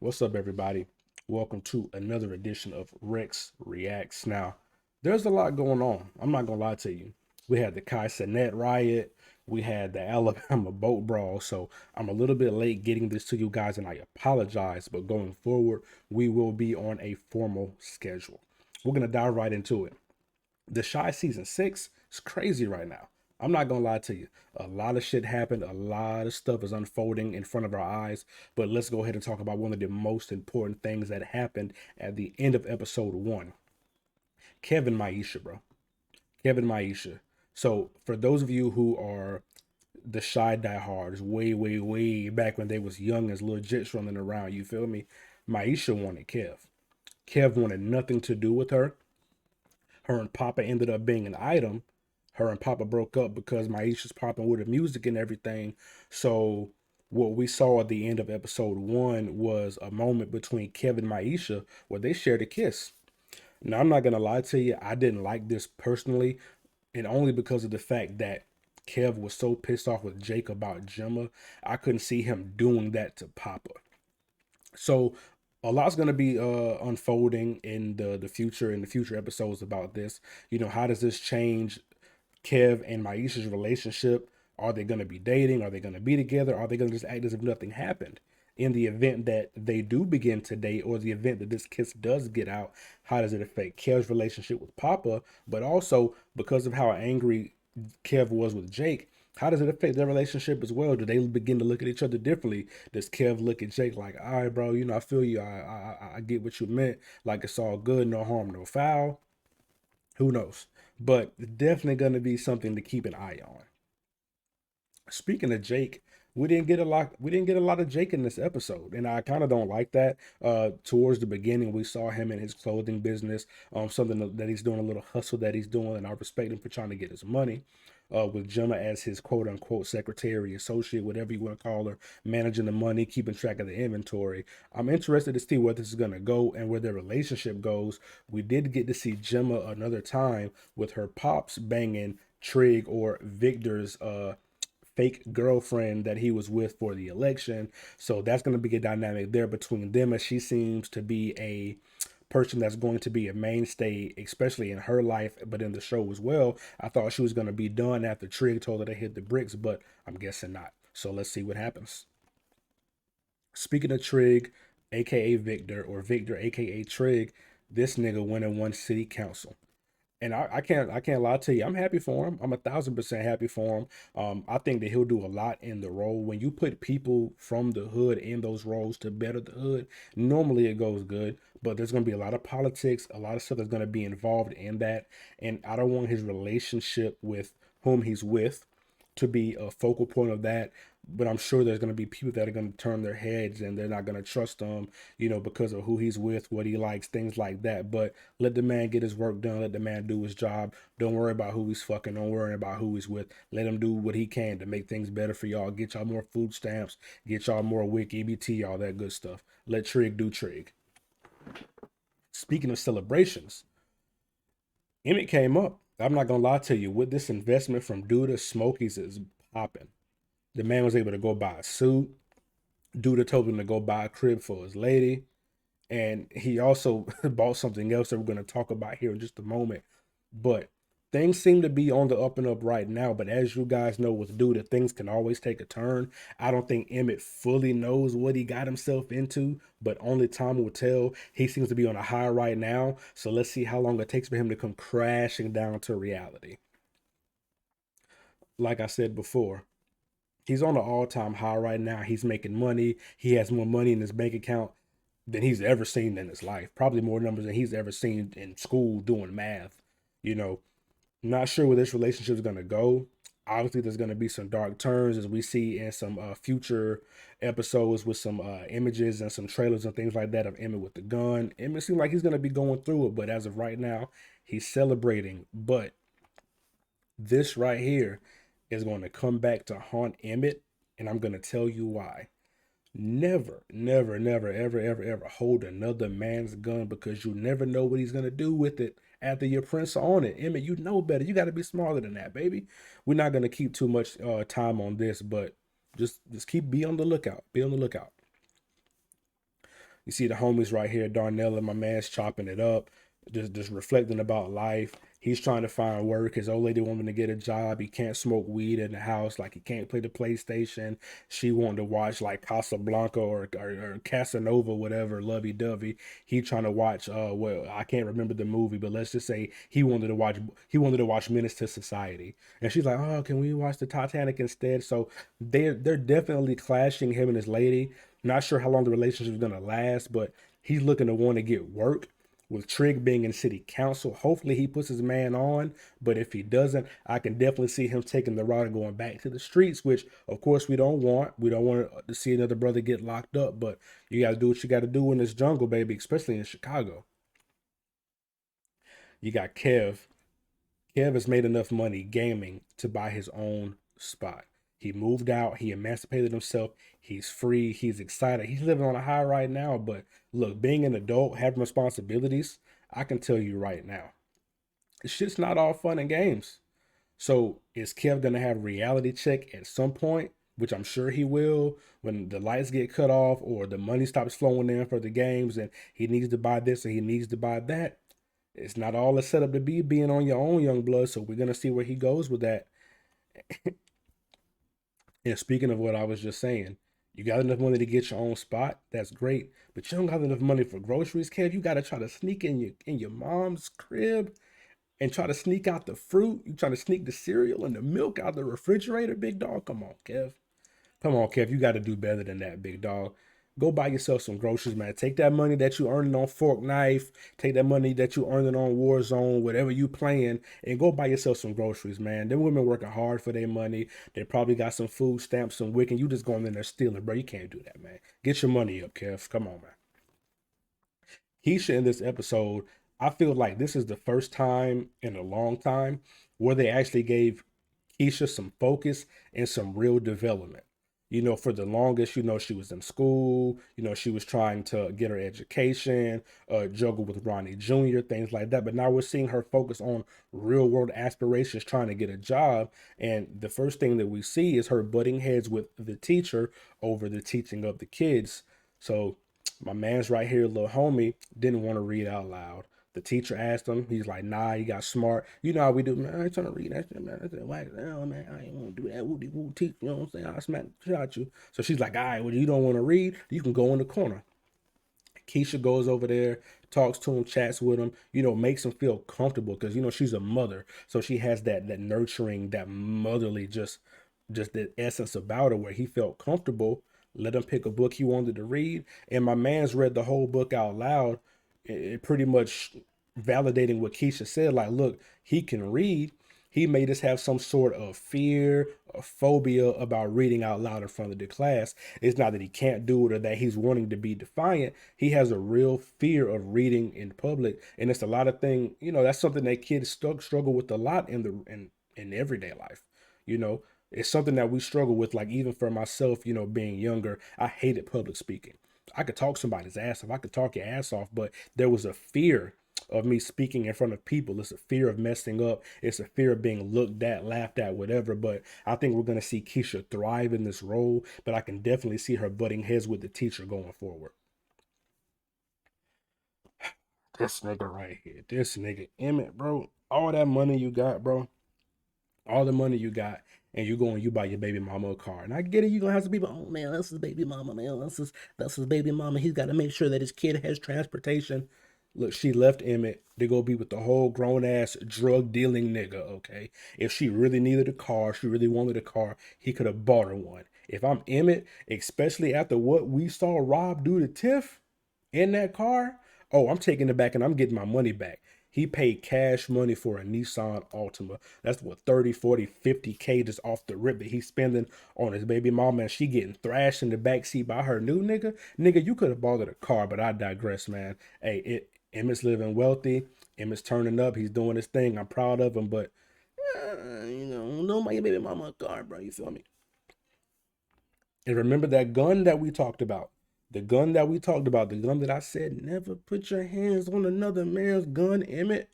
What's up, everybody? Welcome to another edition of Rex Reacts. Now, there's a lot going on. I'm not gonna lie to you. We had the Kai Cenat riot, we had the Alabama boat brawl, so I'm a little bit late getting this to you guys, and I apologize. But going forward, we will be on a formal schedule. We're gonna dive right into it. The Shy season 6 is crazy right now. I'm not gonna lie to you. A lot of shit happened. A lot of stuff is unfolding in front of our eyes. But let's go ahead and talk about one of the most important things that happened at the end of episode 1. Kevin Maisha, bro. Kevin Maisha. So for those of you who are the Shy diehards, way back when they was young as little jits running around, you feel me? Maisha wanted Kev. Kev wanted nothing to do with her. Her and Papa ended up being an item. Her and Papa broke up because Maisha's popping with the music and everything. So what we saw at the end of episode 1 was a moment between Kevin and Maisha where they shared a kiss. Now I'm not gonna lie to you, I didn't like this personally, and only because of the fact that Kev was so pissed off with Jake about Gemma. I couldn't see him doing that to Papa. So a lot's going to be unfolding in the future, in the future episodes about this. How does this change Kev and Maisha's relationship? Are they going to be dating? Are they going to be together? Are they going to just act as if nothing happened? In the event that they do begin to date, or the event that this kiss does get out, how does it affect Kev's relationship with Papa? But also, because of how angry Kev was with Jake, how does it affect their relationship as well? Do they begin to look at each other differently? Does Kev look at Jake like, all right, bro, I feel you. I get what you meant. Like, it's all good, no harm, no foul. Who knows? But definitely going to be something to keep an eye on. Speaking of Jake, we didn't get a lot. We didn't get a lot of Jake in this episode, and I kind of don't like that. Towards the beginning, we saw him in his clothing business, something that he's doing, a little hustle that he's doing, and I respect him for trying to get his money. With Gemma as his quote unquote secretary, associate, whatever you want to call her, managing the money, keeping track of the inventory. I'm interested to see where this is going to go and where their relationship goes. We did get to see Gemma another time with her pops banging Trig, or Victor's fake girlfriend that he was with for the election. So that's going to be a dynamic there between them, as she seems to be a person that's going to be a mainstay, especially in her life, but in the show as well. I thought she was going to be done after Trig told her to hit the bricks, but I'm guessing not. So let's see what happens. Speaking of Trig, aka Victor, or Victor, aka Trig, this nigga went and won city council. And I can't lie to you. I'm happy for him. I'm 1,000% happy for him. I think that he'll do a lot in the role. When you put people from the hood in those roles to better the hood, normally it goes good. But there's gonna be a lot of politics, a lot of stuff that's gonna be involved in that. And I don't want his relationship with whom he's with to be a focal point of that. But I'm sure there's going to be people that are going to turn their heads and they're not going to trust him, because of who he's with, what he likes, things like that. But let the man get his work done. Let the man do his job. Don't worry about who he's fucking. Don't worry about who he's with. Let him do what he can to make things better for y'all. Get y'all more food stamps. Get y'all more WIC, EBT, all that good stuff. Let Trig do Trig. Speaking of celebrations, Emmett came up. I'm not going to lie to you. With this investment from Douda, Smokies is popping. The man was able to go buy a suit. Douda told him to go buy a crib for his lady. And he also bought something else that we're going to talk about here in just a moment. But things seem to be on the up and up right now. But as you guys know, with Douda, things can always take a turn. I don't think Emmett fully knows what he got himself into, but only time will tell. He seems to be on a high right now. So let's see how long it takes for him to come crashing down to reality. Like I said before, he's on an all-time high right now. He's making money. He has more money in his bank account than he's ever seen in his life. Probably more numbers than he's ever seen in school doing math. You know, Not sure where this relationship is going to go. Obviously, there's going to be some dark turns, as we see in some future episodes with some images and some trailers and things like that of Emmett with the gun. Emmett seems like he's going to be going through it, but as of right now, he's celebrating. But this right here is going to come back to haunt Emmett, and I'm going to tell you why. Never, never, never, ever, ever, ever hold another man's gun, because you never know what he's gonna do with it after your prints on it. Emmett, you know better. You got to be smarter than that, baby. We're not gonna keep too much time on this, but just be on the lookout. Be on the lookout. You see the homies right here, Darnell and my man's chopping it up, just reflecting about life. He's trying to find work. His old lady wanting to get a job. He can't smoke weed in the house. Like he can't play the PlayStation. She wanted to watch like Casablanca or Casanova, whatever, lovey dovey. He trying to watch well, I can't remember the movie, but let's just say he wanted to watch Menace to Society. And she's like, oh, can we watch the Titanic instead? So they're definitely clashing, him and his lady. Not sure how long the relationship is gonna last, but he's looking to want to get work. With Trig being in city council, hopefully he puts his man on. But if he doesn't, I can definitely see him taking the route and going back to the streets, which of course we don't want. We don't want to see another brother get locked up. But you got to do what you got to do in this jungle, baby, especially in Chicago. You got Kev. Kev has made enough money gaming to buy his own spot. He moved out, he emancipated himself, he's free, he's excited, he's living on a high right now. But look, being an adult, having responsibilities, I can tell you right now, it's just not all fun and games. So is Kev gonna have a reality check at some point, which I'm sure he will, when the lights get cut off or the money stops flowing in for the games and he needs to buy this or he needs to buy that? It's not all a setup to be being on your own, young blood. So we're gonna see where he goes with that. And speaking of what I was just saying, you got enough money to get your own spot. That's great, but you don't got enough money for groceries, Kev. You got to try to sneak in your mom's crib and try to sneak out the fruit. You try to sneak the cereal and the milk out the refrigerator, big dog. Come on, Kev. Come on, Kev. You got to do better than that, big dog. Go buy yourself some groceries, man. Take that money that you earning on Fork Knife, take that money that you earning on Warzone, whatever you playing, and go buy yourself some groceries, man. Them women working hard for their money. They probably got some food stamps, some wick, and you just going in there stealing, bro. You can't do that, man. Get your money up, Kev. Come on, man. Keisha in this episode, I feel like this is the first time in a long time where they actually gave Keisha some focus and some real development. For the longest, she was in school, she was trying to get her education, juggle with Ronnie Jr., things like that. But now we're seeing her focus on real world aspirations, trying to get a job. And the first thing that we see is her butting heads with the teacher over the teaching of the kids. So my man's right here, little homie, didn't want to read out loud. The teacher asked him. He's like, nah, he got smart. You know how we do, man. I ain't trying to read that shit, man. I said, whack down, man. I ain't want to do that. Woody woo teach, you know what I'm saying? I smack the shit out you. So she's like, all right, well, you don't want to read, you can go in the corner. Keisha goes over there, talks to him, chats with him, makes him feel comfortable because she's a mother, so she has that nurturing, that motherly, just the essence about her where he felt comfortable. Let him pick a book he wanted to read, and my man's read the whole book out loud. It pretty much validating what Keisha said. Like, look, he can read. He made us have some sort of fear, a phobia about reading out loud in front of the class. It's not that he can't do it or that he's wanting to be defiant. He has a real fear of reading in public, and it's a lot of thing. That's something that kids struggle with a lot in everyday life. You know, it's something that we struggle with. Like even for myself, being younger, I hated public speaking. I could talk somebody's ass off. I could talk your ass off, but there was a fear of me speaking in front of people. It's a fear of messing up. It's a fear of being looked at, laughed at, whatever. But I think we're going to see Keisha thrive in this role, but I can definitely see her butting heads with the teacher going forward. This nigga right here, this nigga Emmett, bro. All that money you got, bro. All the money you got, and you go and you buy your baby mama a car. And I get it, you gonna have some people, oh man, that's his baby mama, man. That's his baby mama. He's gotta make sure that his kid has transportation. Look, she left Emmett to go be with the whole grown ass drug dealing nigga, okay? If she really needed a car, she really wanted a car, he could have bought her one. If I'm Emmett, especially after what we saw Rob do to Tiff in that car, oh, I'm taking it back and I'm getting my money back. He paid cash money for a Nissan Altima. That's what 30, 40, 50K just off the rip that he's spending on his baby mama, and she getting thrashed in the backseat by her new nigga. Nigga, you could have bought her a car, but I digress, man. Hey, Emmett's living wealthy. Emmett's turning up. He's doing his thing. I'm proud of him, but don't buy your baby mama a car, bro. You feel me? And remember that gun that we talked about. The gun that we talked about, the gun that I said, never put your hands on another man's gun, Emmett.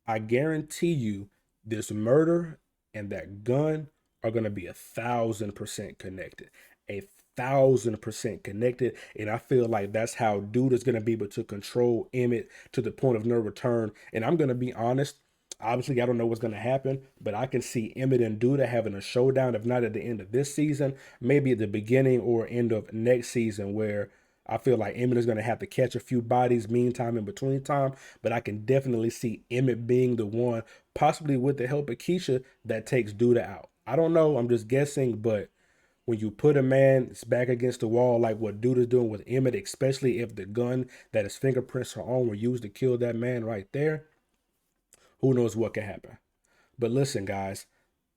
I guarantee you, this murder and that gun are going to be 1,000% connected. 1,000% connected. And I feel like that's how Douda's going to be able to control Emmett to the point of no return. And I'm going to be honest. Obviously, I don't know what's going to happen, but I can see Emmett and Douda having a showdown, if not at the end of this season, maybe at the beginning or end of next season, where I feel like Emmett is going to have to catch a few bodies meantime in between time, but I can definitely see Emmett being the one, possibly with the help of Keisha, that takes Douda out. I don't know. I'm just guessing, but when you put a man's back against the wall like what Douda's doing with Emmett, especially if the gun that his fingerprints are on were used to kill that man right there, who knows what could happen. But listen, guys,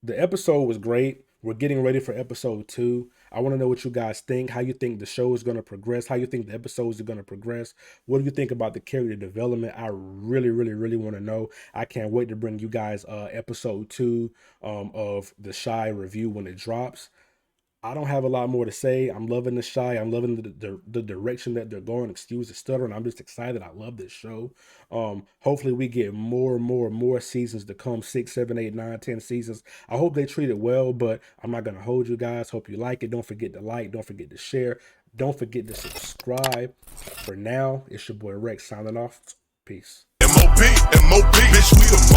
the episode was great. We're getting ready for episode 2. I want to know what you guys think, how you think the show is going to progress, how you think the episodes are going to progress. What do you think about the character development? I really, really, really want to know. I can't wait to bring you guys episode 2 of the Shy review when it drops. I don't have a lot more to say. I'm loving the Shy. I'm loving the direction that they're going. Excuse the stutter, and I'm just excited. I love this show. Hopefully we get more seasons to come. 6, 7, 8, 9, 10 seasons. I hope they treat it well, but I'm not gonna hold you guys. Hope you like it. Don't forget to like. Don't forget to share. Don't forget to subscribe. For now, it's your boy Rex signing off. Peace. MOP, bitch, we the